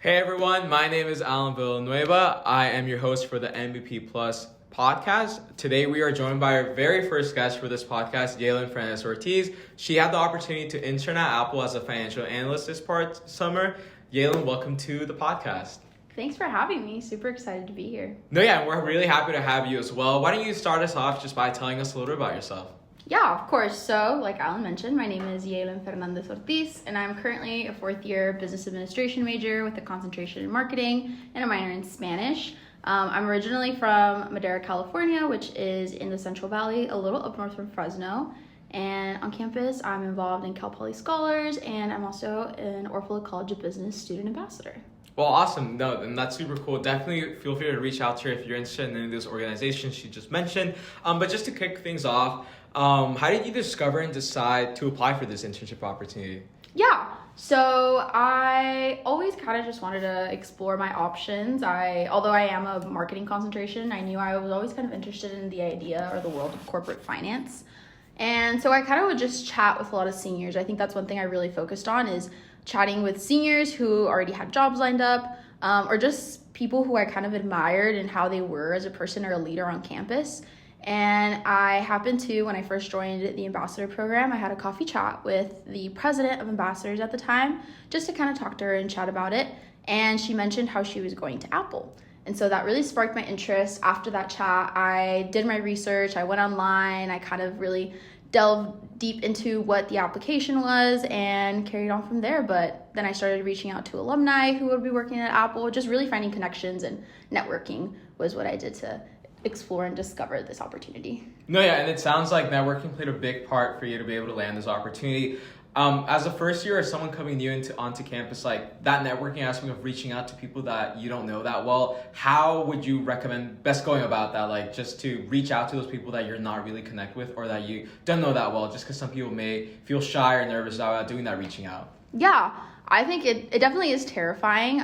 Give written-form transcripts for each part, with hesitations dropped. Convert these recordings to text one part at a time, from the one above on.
Hey everyone, my name is Alan Villanueva. I am your host for the MBP Plus podcast. Today we are joined by our very first guest for this podcast, Yeilen Fernandez-Ortiz. She had the opportunity to intern at Apple as a financial analyst this summer. Yeilen, welcome to the podcast. Thanks for having me. Super excited to be here. We're really happy to have you as well. Why don't you start us off just by telling us a little bit about yourself? Yeah, of course. So, like Alan mentioned, my name is Yeilen Fernandez-Ortiz, and I'm currently a fourth-year business administration major with a concentration in marketing and a minor in Spanish. I'm originally from Madera, California, which is in the Central Valley, a little up north from Fresno. And on campus, I'm involved in Cal Poly Scholars, and I'm also an Orfalea College of Business student ambassador. Well, awesome. No, and that's super cool. Definitely feel free to reach out to her if you're interested in any of those organizations she just mentioned. But just to kick things off, how did you discover and decide to apply for this internship opportunity? Yeah, so I always kind of just wanted to explore my options. Although I am a marketing concentration, I knew I was always kind of interested in the idea or the world of corporate finance. And so I kind of would just chat with a lot of seniors. I think that's one thing I really focused on is chatting with seniors who already had jobs lined up, or just people who I kind of admired and how they were as a person or a leader on campus. And I happened to, when I first joined the ambassador program, I had a coffee chat with the president of ambassadors at the time, just to kind of talk to her and chat about it. And she mentioned how she was going to Apple. And so that really sparked my interest. After that chat, I did my research, I went online, I kind of really delved deep into what the application was and carried on from there. But then I started reaching out to alumni who would be working at Apple, just really finding connections, and networking was what I did to explore and discover this opportunity. And it sounds like networking played a big part for you to be able to land this opportunity. As a first year or someone coming new onto campus, like that networking aspect of reaching out to people that you don't know that well, how would you recommend best going about that? Like just to reach out to those people that you're not really connect with or that you don't know that well, just because some people may feel shy or nervous about doing that reaching out. Yeah, I think it definitely is terrifying.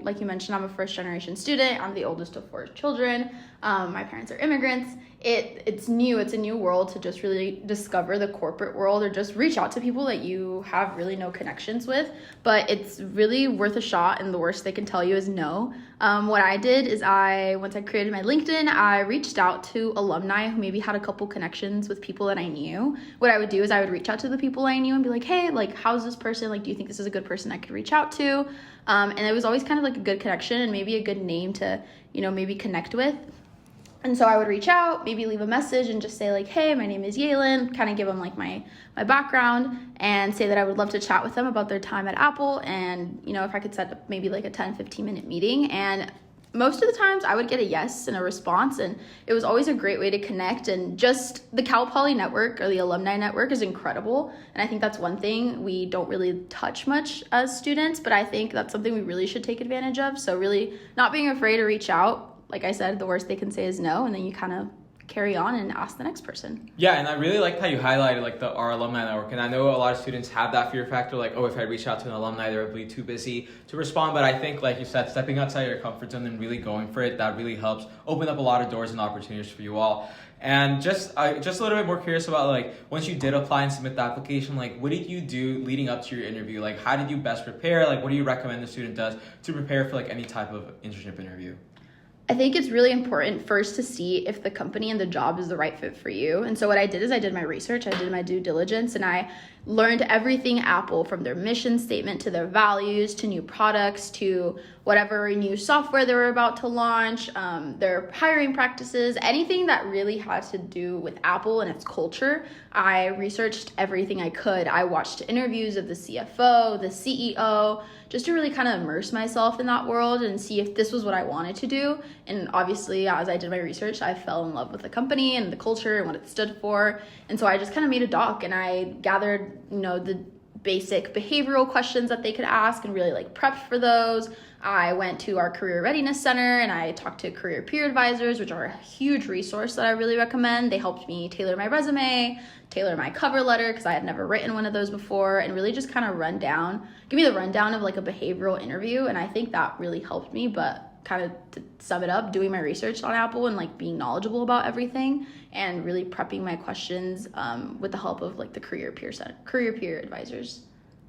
Like you mentioned, I'm a first generation student. I'm the oldest of 4 children. My parents are immigrants. It's new. It's a new world to just really discover the corporate world or just reach out to people that you have really no connections with. But it's really worth a shot, and the worst they can tell you is no. What I did is once I created my LinkedIn, I reached out to alumni who maybe had a couple connections with people that I knew. What I would do is I would reach out to the people I knew and be like, hey, like, how's this person? Like, do you think this is a good person I could reach out to? And it was always kind of like a good connection and maybe a good name to, maybe connect with. And so I would reach out, maybe leave a message and just say like, hey, my name is Yeilen, kind of give them like my background and say that I would love to chat with them about their time at Apple. And, if I could set up maybe like a 10-15 minute meeting. And most of the times I would get a yes and a response. And it was always a great way to connect. And just the Cal Poly network or the alumni network is incredible. And I think that's one thing we don't really touch much as students, but I think that's something we really should take advantage of. So really not being afraid to reach out. Like I said, the worst they can say is no, and then you kind of carry on and ask the next person. Yeah, and I really liked how you highlighted like our alumni network. And I know a lot of students have that fear factor, like, if I reach out to an alumni, they're really too busy to respond. But I think, like you said, stepping outside your comfort zone and really going for it, that really helps open up a lot of doors and opportunities for you all. And just a little bit more curious about, like, once you did apply and submit the application, like, what did you do leading up to your interview? Like, how did you best prepare? Like, what do you recommend the student does to prepare for, like, any type of internship interview? I think it's really important first to see if the company and the job is the right fit for you. And so what I did is I did my research, I did my due diligence, and I learned everything Apple, from their mission statement to their values to new products to whatever new software they were about to launch, their hiring practices, anything that really had to do with Apple and its culture. I researched everything I could. I watched interviews of the CFO, the CEO, just to really kind of immerse myself in that world and see if this was what I wanted to do. And obviously, as I did my research, I fell in love with the company and the culture and what it stood for. And so I just kind of made a doc and I gathered, the basic behavioral questions that they could ask and really like prepped for those. I went to our career readiness center and I talked to career peer advisors, which are a huge resource that I really recommend. They helped me tailor my resume, tailor my cover letter, because I had never written one of those before, and really just kind of give me the rundown of like a behavioral interview. And I think that really helped me. But kind of to sum it up, doing my research on Apple and like being knowledgeable about everything and really prepping my questions with the help of like the career peer advisors.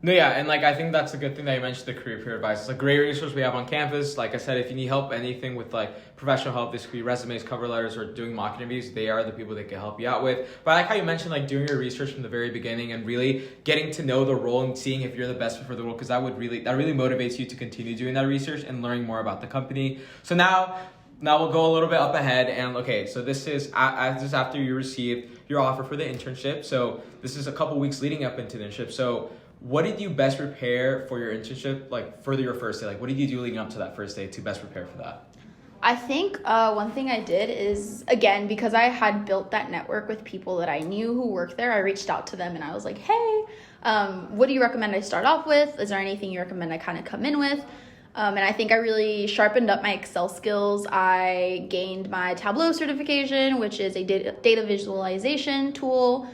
No, yeah, and like I think that's a good thing that you mentioned the career peer advice. It's a great resource we have on campus. Like I said, if you need help anything with like professional help, this could be resumes, cover letters, or doing mock interviews, they are the people that can help you out with. But I like how you mentioned like doing your research from the very beginning and really getting to know the role and seeing if you're the best fit for the role, because that really motivates you to continue doing that research and learning more about the company. So now we'll go a little bit up ahead, and okay, so this is after you received your offer for the internship. So this is a couple weeks leading up into the internship. So what did you best prepare for your internship, like for your first day? Like what did you do leading up to that first day to best prepare for that? I think one thing I did is, again, because I had built that network with people that I knew who worked there, I reached out to them and I was like, hey, what do you recommend I start off with? Is there anything you recommend I kind of come in with? And I think I really sharpened up my Excel skills. I gained my Tableau certification, which is a data visualization tool,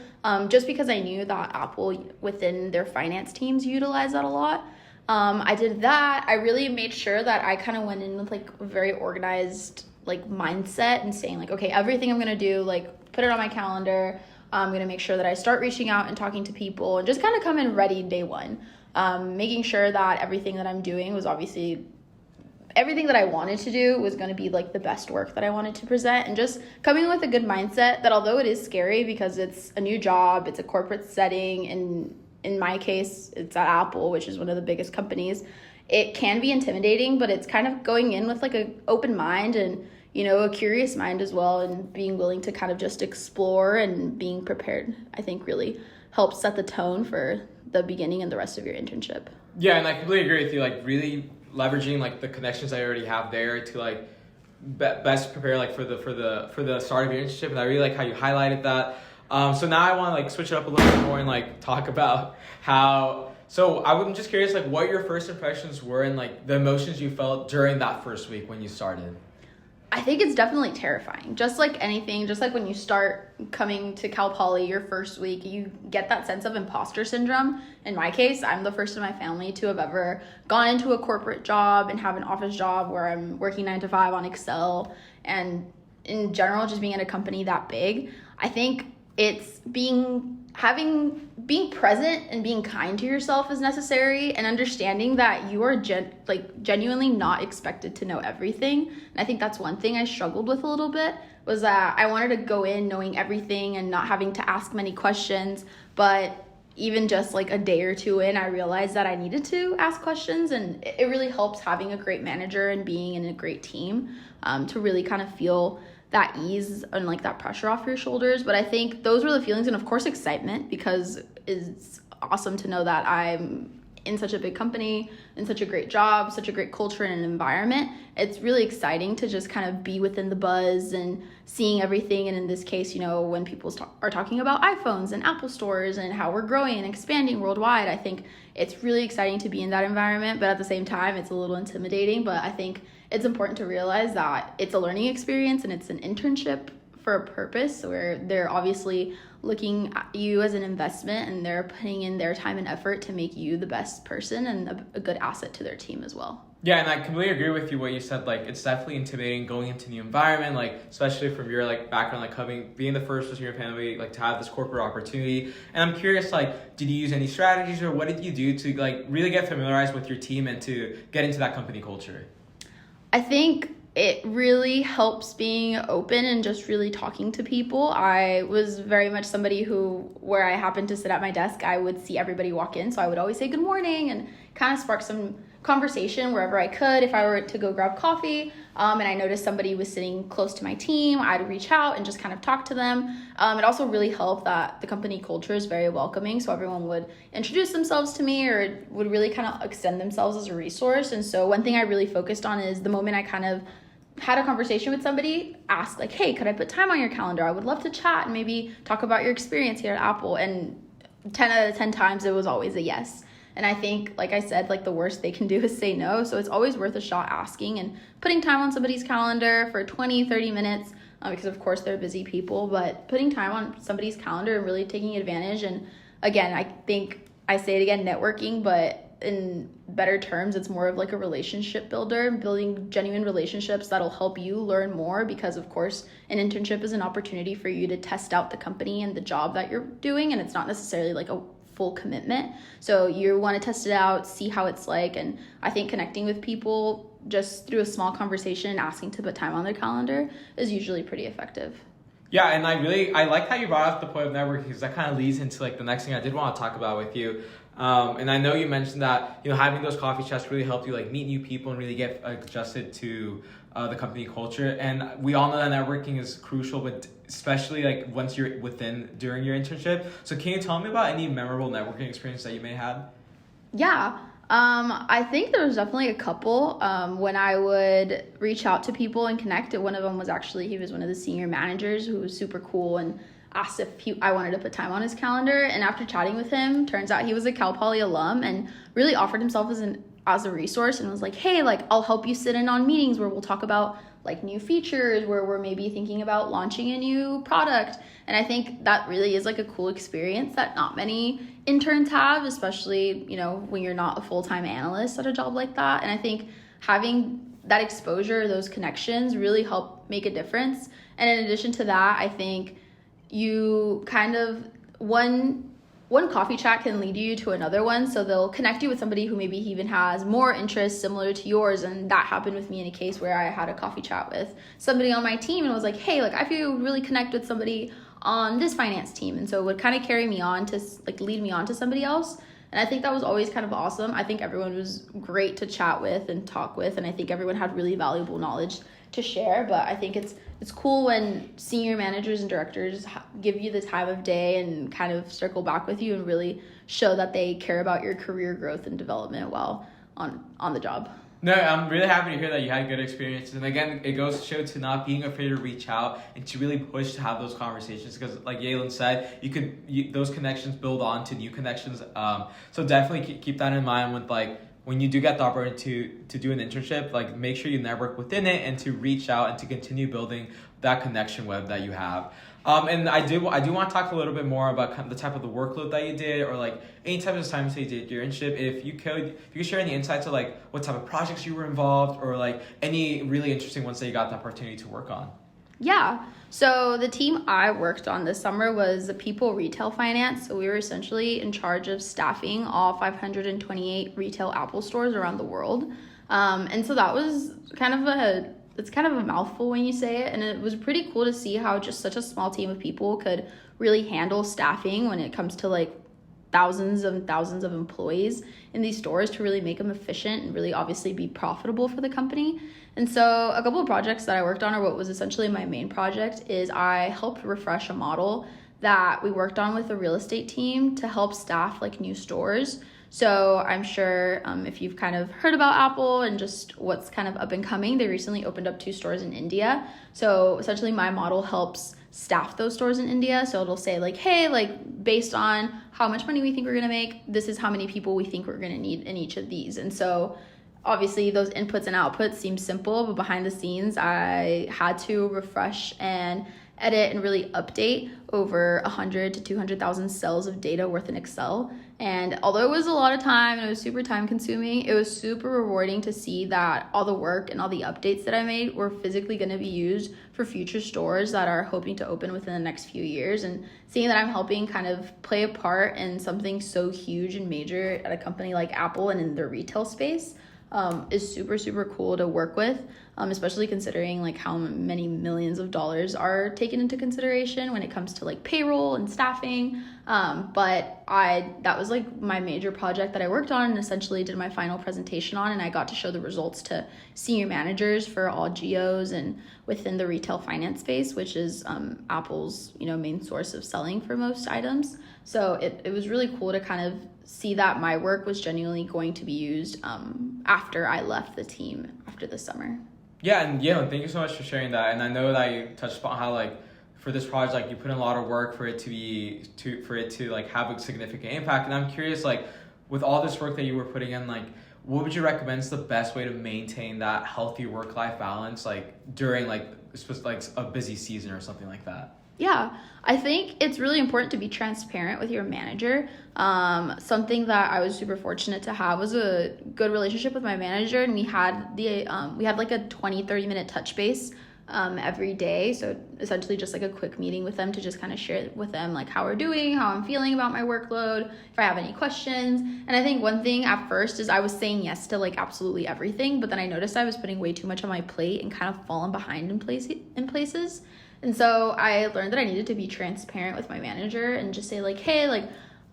just because I knew that Apple within their finance teams utilize that a lot. I did that. I really made sure that I kind of went in with like a very organized like mindset and saying like, okay, everything I'm going to do, like put it on my calendar. I'm going to make sure that I start reaching out and talking to people and just kind of come in ready day one. Making sure that everything that I'm doing was obviously everything that I wanted to do was going to be like the best work that I wanted to present, and just coming with a good mindset that although it is scary because it's a new job, it's a corporate setting, and in my case, it's at Apple, which is one of the biggest companies, it can be intimidating, but it's kind of going in with like an open mind and, you know, a curious mind as well, and being willing to kind of just explore and being prepared, I think really helps set the tone for the beginning and the rest of your internship. Yeah, and I completely agree with you. Like really leveraging like the connections I already have there to like best prepare like for the start of your internship. And I really like how you highlighted that. So now I want to like switch it up a little bit more and like talk about how. So I'm just curious, like what your first impressions were and like the emotions you felt during that first week when you started. I think it's definitely terrifying. Just like anything, just like when you start coming to Cal Poly your first week, you get that sense of imposter syndrome. In my case, I'm the first in my family to have ever gone into a corporate job and have an office job where I'm working 9 to 5 on Excel. And in general, just being at a company that big, I think it's being present and being kind to yourself is necessary, and understanding that you are genuinely not expected to know everything. And I think that's one thing I struggled with a little bit, was that I wanted to go in knowing everything and not having to ask many questions. But even just like a day or two in, I realized that I needed to ask questions, and it really helps having a great manager and being in a great team to really kind of feel that ease and like that pressure off your shoulders. But I think those were the feelings, and of course excitement, because it's awesome to know that I'm in such a big company, in such a great job, such a great culture and environment. It's really exciting to just kind of be within the buzz and seeing everything. And in this case, you know, when people are talking about iPhones and Apple stores and how we're growing and expanding worldwide, I think it's really exciting to be in that environment. But at the same time, it's a little intimidating. But I think it's important to realize that it's a learning experience and it's an internship for a purpose, where they're obviously looking at you as an investment and they're putting in their time and effort to make you the best person and a good asset to their team as well. Yeah, and I completely agree with you what you said. Like, it's definitely intimidating going into a new environment, like especially from your like background, like being the first person in your family, like to have this corporate opportunity. And I'm curious, like, did you use any strategies or what did you do to like really get familiarized with your team and to get into that company culture? I think it really helps being open and just really talking to people. I was very much somebody where I happened to sit at my desk, I would see everybody walk in. So I would always say good morning and kind of spark some conversation wherever I could. If I were to go grab coffee and I noticed somebody was sitting close to my team, I'd reach out and just kind of talk to them. It also really helped that the company culture is very welcoming. So everyone would introduce themselves to me or would really kind of extend themselves as a resource. And so one thing I really focused on is the moment I kind of had a conversation with somebody, ask like, hey, could I put time on your calendar? I would love to chat and maybe talk about your experience here at Apple. And 10 out of 10 times it was always a yes. And I think, like I said, like the worst they can do is say no. So it's always worth a shot asking and putting time on somebody's calendar for 20, 30 minutes, because of course they're busy people, but putting time on somebody's calendar and really taking advantage. And again, I think I say it again, networking, but in better terms, it's more of like a relationship builder, building genuine relationships that'll help you learn more, because of course an internship is an opportunity for you to test out the company and the job that you're doing, and it's not necessarily like a full commitment. So you want to test it out, see how it's like. And I think connecting with people just through a small conversation and asking to put time on their calendar is usually pretty effective. Yeah, and I like how you brought up the point of networking, because that kind of leads into like the next thing I did want to talk about with you. And I know you mentioned that, having those coffee chats really helped you like meet new people and really get adjusted to the company culture. And we all know that networking is crucial, but especially like once you're during your internship. So can you tell me about any memorable networking experience that you may have? Yeah. I think there was definitely a couple when I would reach out to people and connect. One of them was he was one of the senior managers who was super cool and asked if I wanted to put time on his calendar. And after chatting with him, turns out he was a Cal Poly alum and really offered himself as a resource and was like, hey, like I'll help you sit in on meetings where we'll talk about like new features, where we're maybe thinking about launching a new product. And I think that really is like a cool experience that not many interns have, especially, when you're not a full-time analyst at a job like that. And I think having that exposure, those connections really help make a difference. And in addition to that, I think you kind of, one coffee chat can lead you to another one. So they'll connect you with somebody who maybe even has more interests similar to yours. And that happened with me in a case where I had a coffee chat with somebody on my team and was like, hey, like I feel you would really connect with somebody on this finance team. And so it would kind of carry me on to like lead me on to somebody else. And I think that was always kind of awesome. I think everyone was great to chat with and talk with. And I think everyone had really valuable knowledge to share. But I think it's cool when senior managers and directors give you the time of day and kind of circle back with you and really show that they care about your career growth and development while on the job. No, I'm really happy to hear that you had good experiences. And again, it goes to show to not being afraid to reach out and to really push to have those conversations. Because like Yeilen said, those connections build on to new connections. So definitely keep that in mind with like, when you do get the opportunity to do an internship, like make sure you network within it and to reach out and to continue building that connection web that you have. And I do want to talk a little bit more about kind of the type of the workload that you did, or like any type of assignments that you did your internship. If you could share any insights of like what type of projects you were involved, or like any really interesting ones that you got the opportunity to work on. Yeah. So the team I worked on this summer was the people retail finance. So we were essentially in charge of staffing all 528 retail Apple stores around the world. And so that was kind of a mouthful when you say it. And it was pretty cool to see how just such a small team of people could really handle staffing when it comes to like thousands and thousands of employees in these stores, to really make them efficient and really obviously be profitable for the company. And so a couple of projects that I worked on, or what was essentially my main project, is I helped refresh a model that we worked on with a real estate team to help staff like new stores. So I'm sure if you've kind of heard about Apple and just what's kind of up and coming, they recently opened up 2 stores in India. So essentially my model helps staff those stores in India. So it'll say like, hey, like based on how much money we think we're going to make, this is how many people we think we're going to need in each of these. And so obviously those inputs and outputs seem simple, but behind the scenes, I had to refresh and edit and really update over 100 to 200,000 cells of data worth in Excel. And although it was a lot of time and it was super time consuming, it was super rewarding to see that all the work and all the updates that I made were physically going to be used for future stores that are hoping to open within the next few years. And seeing that I'm helping kind of play a part in something so huge and major at a company like Apple and in the retail space is super, super cool to work with, especially considering like how many millions of dollars are taken into consideration when it comes to like payroll and staffing. But that was like my major project that I worked on and essentially did my final presentation on, and I got to show the results to senior managers for all geos and within the retail finance space, which is Apple's main source of selling for most items. So it was really cool to kind of see that my work was genuinely going to be used after I left the team after the summer. Yeah, and thank you so much for sharing that. And I know that you touched upon how like for this project, like you put in a lot of work for it to like have a significant impact. And I'm curious, like with all this work that you were putting in, like what would you recommend is the best way to maintain that healthy work-life balance, like during like a busy season or something like that? Yeah, I think it's really important to be transparent with your manager. Something that I was super fortunate to have was a good relationship with my manager, and we had like a 20-30 minute touch base every day. So essentially just like a quick meeting with them to just kind of share with them like how we're doing, how I'm feeling about my workload, if I have any questions. And I think one thing at first is I was saying yes to like absolutely everything, but then I noticed I was putting way too much on my plate and kind of falling behind in places. And so I learned that I needed to be transparent with my manager and just say like, hey, like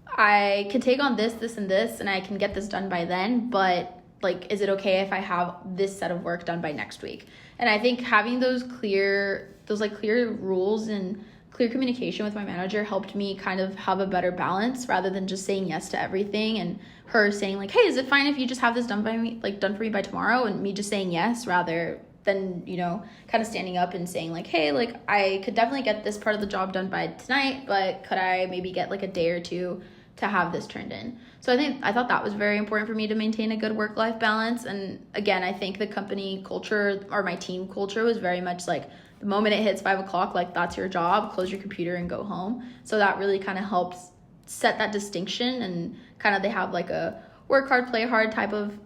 I can take on this, and this, and I can get this done by then, but like, is it okay if I have this set of work done by next week? And I think having those clear rules and clear communication with my manager helped me kind of have a better balance rather than just saying yes to everything and her saying like, hey, is it fine if you just have this done for me by tomorrow? And me just saying yes rather than, you know, kind of standing up and saying like, hey, like I could definitely get this part of the job done by tonight, but could I maybe get like a day or two to have this turned in? So I thought that was very important for me to maintain a good work-life balance. And again, I think the company culture or my team culture was very much like the moment it hits 5 o'clock, like that's your job, close your computer and go home. So that really kind of helps set that distinction, and kind of they have like a work hard, play hard type of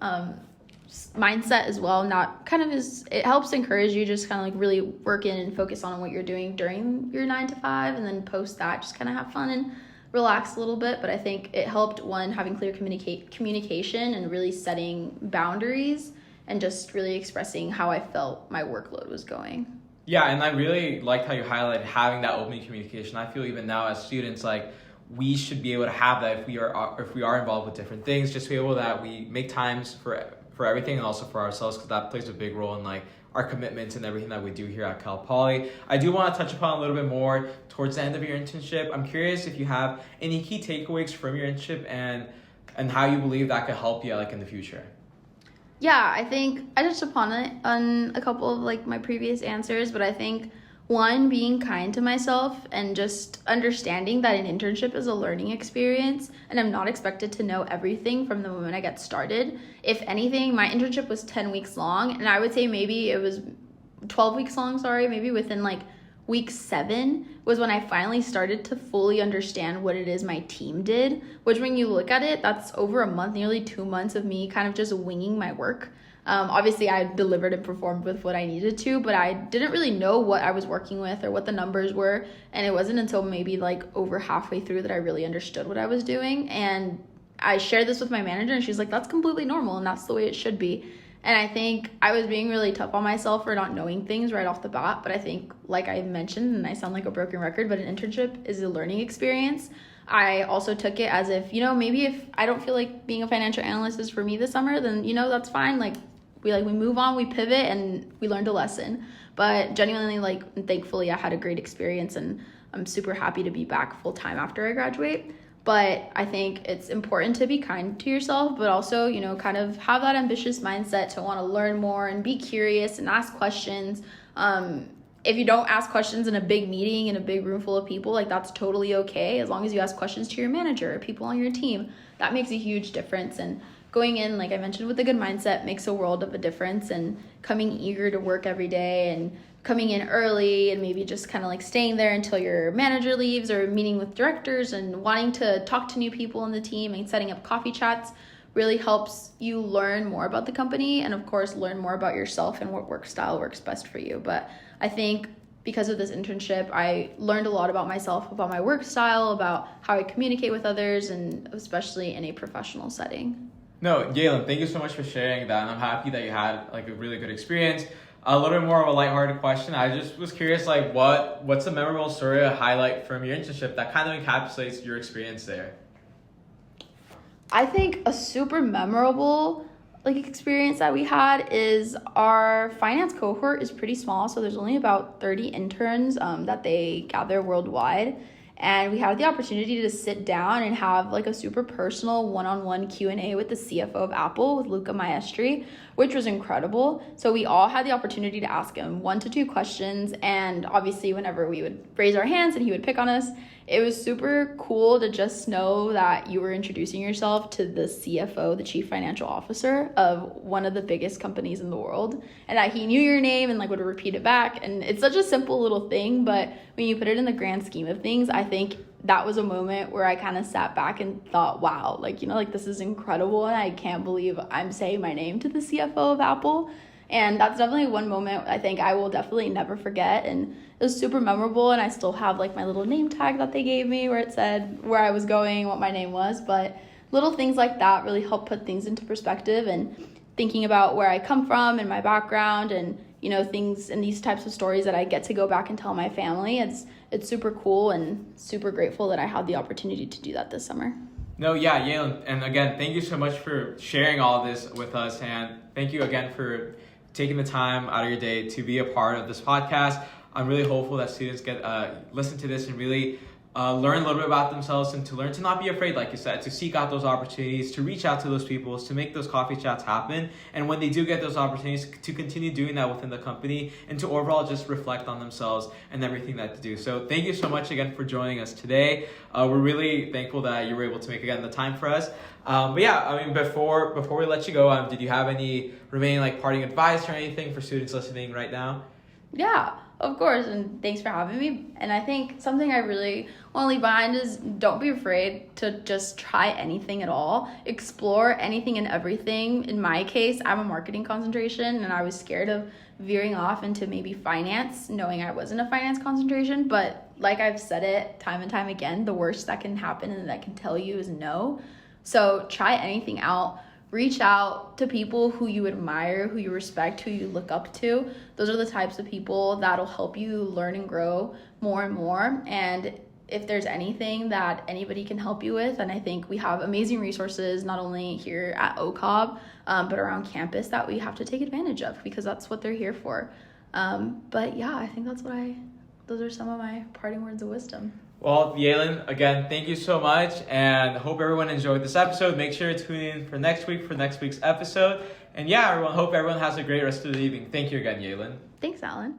mindset as well. It helps encourage you just kind of like really work in and focus on what you're doing during your 9 to 5, and then post that just kind of have fun and relax a little bit. But I think it helped, one, having clear communication and really setting boundaries and just really expressing how I felt my workload was going. Yeah, and I really liked how you highlighted having that open communication. I feel even now as students, like we should be able to have that if we are involved with different things, just be able that we make times for everything and also for ourselves, because that plays a big role in like our commitments and everything that we do here at Cal Poly. I do want to touch upon a little bit more towards the end of your internship. I'm curious if you have any key takeaways from your internship and how you believe that could help you like in the future. Yeah, I think I touched upon it on a couple of like my previous answers, but I think one, being kind to myself and just understanding that an internship is a learning experience and I'm not expected to know everything from the moment I get started. If anything, my internship was 10 weeks long, and I would say maybe it was 12 weeks long, maybe within like week 7 was when I finally started to fully understand what it is my team did, which when you look at it, that's over a month, nearly 2 months of me kind of just winging my work. Obviously, I delivered and performed with what I needed to, but I didn't really know what I was working with or what the numbers were. And it wasn't until maybe like over halfway through that I really understood what I was doing. And I shared this with my manager, and she's like, that's completely normal and that's the way it should be. And I think I was being really tough on myself for not knowing things right off the bat. But I think, like I mentioned, and I sound like a broken record, but an internship is a learning experience. I also took it as if, maybe if I don't feel like being a financial analyst is for me this summer, then, that's fine. We move on, we pivot, and we learned a lesson. But genuinely, thankfully, I had a great experience, and I'm super happy to be back full time after I graduate. But I think it's important to be kind to yourself, but also, kind of have that ambitious mindset to want to learn more and be curious and ask questions. If you don't ask questions in a big meeting, in a big room full of people, that's totally okay. As long as you ask questions to your manager or people on your team, that makes a huge difference. And going in, like I mentioned, with a good mindset makes a world of a difference. And coming eager to work every day and coming in early and maybe just kind of staying there until your manager leaves, or meeting with directors and wanting to talk to new people on the team and setting up coffee chats really helps you learn more about the company and, of course, learn more about yourself and what work style works best for you. But I think because of this internship, I learned a lot about myself, about my work style, about how I communicate with others, and especially in a professional setting. No, Yeilen, thank you so much for sharing that. And I'm happy that you had a really good experience. A little bit more of a lighthearted question. I just was curious, what's a memorable story or highlight from your internship that kind of encapsulates your experience there? I think a super memorable experience that we had is our finance cohort is pretty small, so there's only about 30 interns that they gather worldwide. And we had the opportunity to sit down and have a super personal one-on-one Q&A with the CFO of Apple, with Luca Maestri, which was incredible. So we all had the opportunity to ask him 1 to 2 questions. And obviously, whenever we would raise our hands and he would pick on us, it was super cool to just know that you were introducing yourself to the CFO, the Chief Financial Officer of one of the biggest companies in the world, and that he knew your name and would repeat it back. And it's such a simple little thing, but when you put it in the grand scheme of things, I think that was a moment where I kind of sat back and thought, wow, this is incredible, and I can't believe I'm saying my name to the CFO of Apple. And that's definitely one moment I think I will definitely never forget. And it was super memorable, and I still have like my little name tag that they gave me where it said where I was going, what my name was. But little things like that really help put things into perspective, and thinking about where I come from and my background, and things and these types of stories that I get to go back and tell my family. It's super cool, and super grateful that I had the opportunity to do that this summer. No, yeah, Yeilen, and again, thank you so much for sharing all of this with us, and thank you again for taking the time out of your day to be a part of this podcast. I'm really hopeful that students get listen to this and really learn a little bit about themselves, and to learn to not be afraid, like you said, to seek out those opportunities, to reach out to those people, to make those coffee chats happen. And when they do get those opportunities, to continue doing that within the company, and to overall just reflect on themselves and everything that they do. So thank you so much again for joining us today. We're really thankful that you were able to make again the time for us. But yeah, I mean, before we let you go, did you have any remaining parting advice or anything for students listening right now? Yeah, of course, and thanks for having me. And I think something I really want to leave behind is don't be afraid to just try anything at all. Explore anything and everything. In my case, I'm a marketing concentration, and I was scared of veering off into maybe finance, knowing I wasn't a finance concentration. But like I've said it time and time again, the worst that can happen and that can tell you is no. So try anything out. Reach out to people who you admire, who you respect, who you look up to. Those are the types of people that'll help you learn and grow more and more. And if there's anything that anybody can help you with, and I think we have amazing resources, not only here at OCOB, but around campus, that we have to take advantage of, because that's what they're here for. But yeah, I think those are some of my parting words of wisdom. Well, Yeilen, again, thank you so much, and hope everyone enjoyed this episode. Make sure to tune in for next week's episode. And yeah, hope everyone has a great rest of the evening. Thank you again, Yeilen. Thanks, Alan.